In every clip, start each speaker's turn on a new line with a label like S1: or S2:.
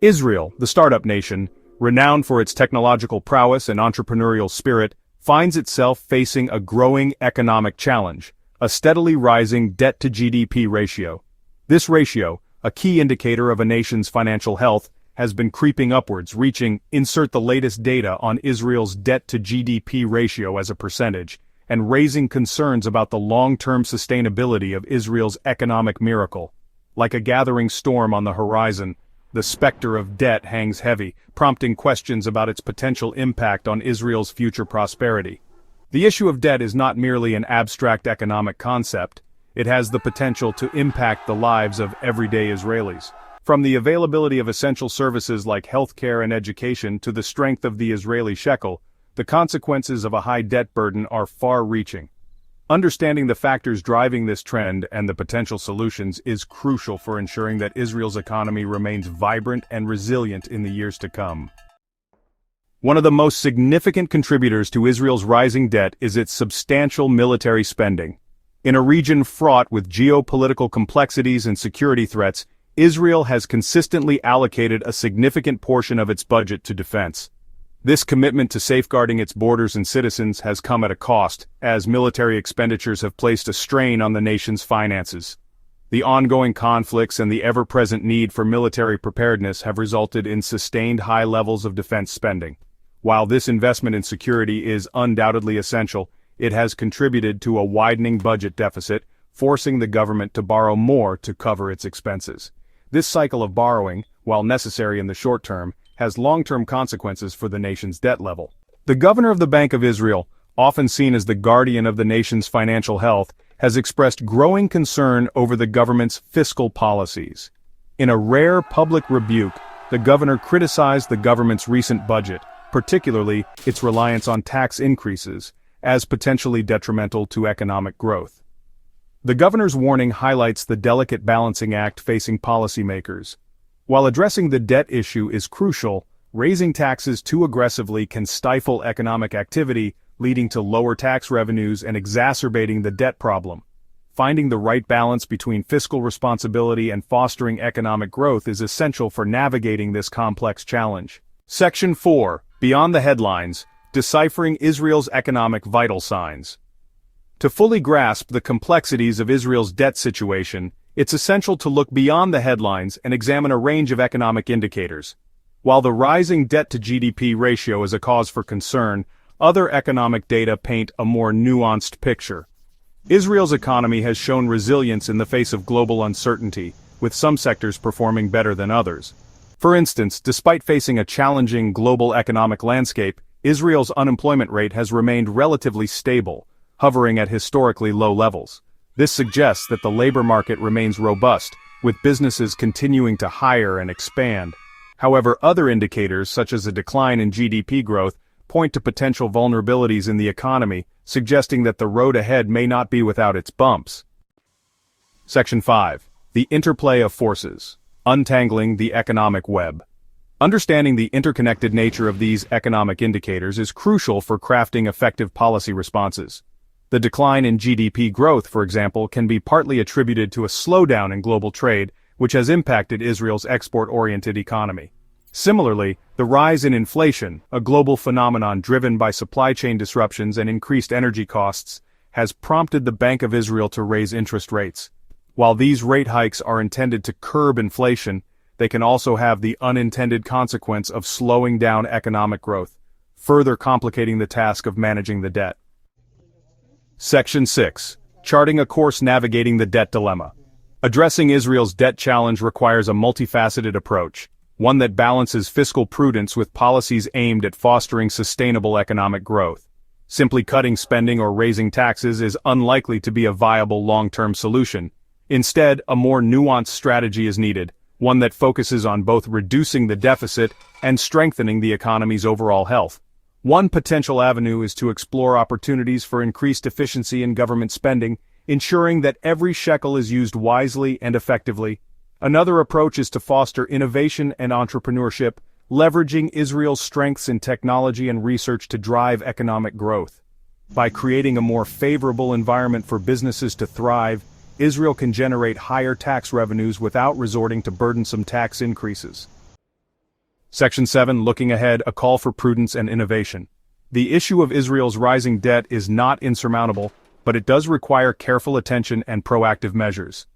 S1: Israel, the startup nation, renowned for its technological prowess and entrepreneurial spirit, finds itself facing a growing economic challenge, a steadily rising debt-to-GDP ratio. This ratio, a key indicator of a nation's financial health, has been creeping upwards, reaching, insert the latest data on Israel's debt-to-GDP ratio as a percentage, and raising concerns about the long-term sustainability of Israel's economic miracle. Like a gathering storm on the horizon, the specter of debt hangs heavy, prompting questions about its potential impact on Israel's future prosperity. The issue of debt is not merely an abstract economic concept, it has the potential to impact the lives of everyday Israelis. From the availability of essential services like healthcare and education to the strength of the Israeli shekel, the consequences of a high debt burden are far-reaching. Understanding the factors driving this trend and the potential solutions is crucial for ensuring that Israel's economy remains vibrant and resilient in the years to come. One of the most significant contributors to Israel's rising debt is its substantial military spending. In a region fraught with geopolitical complexities and security threats, Israel has consistently allocated a significant portion of its budget to defense. This commitment to safeguarding its borders and citizens has come at a cost, as military expenditures have placed a strain on the nation's finances. The ongoing conflicts and the ever-present need for military preparedness have resulted in sustained high levels of defense spending. While this investment in security is undoubtedly essential, it has contributed to a widening budget deficit, forcing the government to borrow more to cover its expenses. This cycle of borrowing, while necessary in the short term, has long-term consequences for the nation's debt level. The governor of the Bank of Israel, often seen as the guardian of the nation's financial health, has expressed growing concern over the government's fiscal policies. In a rare public rebuke, the governor criticized the government's recent budget, particularly its reliance on tax increases, as potentially detrimental to economic growth. The governor's warning highlights the delicate balancing act facing policymakers. While addressing the debt issue is crucial, raising taxes too aggressively can stifle economic activity, leading to lower tax revenues and exacerbating the debt problem. Finding the right balance between fiscal responsibility and fostering economic growth is essential for navigating this complex challenge. Section 4. Beyond the headlines, deciphering Israel's economic vital signs. To fully grasp the complexities of Israel's debt situation, it's essential to look beyond the headlines and examine a range of economic indicators. While the rising debt-to-GDP ratio is a cause for concern, other economic data paint a more nuanced picture. Israel's economy has shown resilience in the face of global uncertainty, with some sectors performing better than others. For instance, despite facing a challenging global economic landscape, Israel's unemployment rate has remained relatively stable, hovering at historically low levels. This suggests that the labor market remains robust, with businesses continuing to hire and expand. However, other indicators, such as a decline in GDP growth, point to potential vulnerabilities in the economy, suggesting that the road ahead may not be without its bumps. Section 5. The interplay of forces. Untangling the economic web. Understanding the interconnected nature of these economic indicators is crucial for crafting effective policy responses. The decline in GDP growth, for example, can be partly attributed to a slowdown in global trade, which has impacted Israel's export-oriented economy. Similarly, the rise in inflation, a global phenomenon driven by supply chain disruptions and increased energy costs, has prompted the Bank of Israel to raise interest rates. While these rate hikes are intended to curb inflation, they can also have the unintended consequence of slowing down economic growth, further complicating the task of managing the debt. Section 6. Charting a course navigating the debt dilemma. Addressing Israel's debt challenge requires a multifaceted approach, one that balances fiscal prudence with policies aimed at fostering sustainable economic growth. Simply cutting spending or raising taxes is unlikely to be a viable long-term solution. Instead, a more nuanced strategy is needed, one that focuses on both reducing the deficit and strengthening the economy's overall health. One potential avenue is to explore opportunities for increased efficiency in government spending, ensuring that every shekel is used wisely and effectively. Another approach is to foster innovation and entrepreneurship, leveraging Israel's strengths in technology and research to drive economic growth. By creating a more favorable environment for businesses to thrive, Israel can generate higher tax revenues without resorting to burdensome tax increases. Section 7, looking ahead, a call for prudence and innovation. The issue of Israel's rising debt is not insurmountable, but it does require careful attention and proactive measures.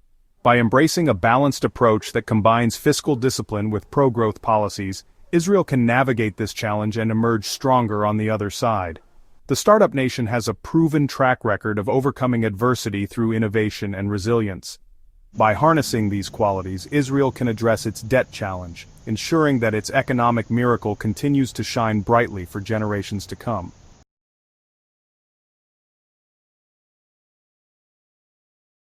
S1: By embracing a balanced approach that combines fiscal discipline with pro-growth policies, Israel can navigate this challenge and emerge stronger on the other side. The startup nation has a proven track record of overcoming adversity through innovation and resilience. By harnessing these qualities, Israel can address its debt challenge, ensuring that its economic miracle continues to shine brightly for generations to come.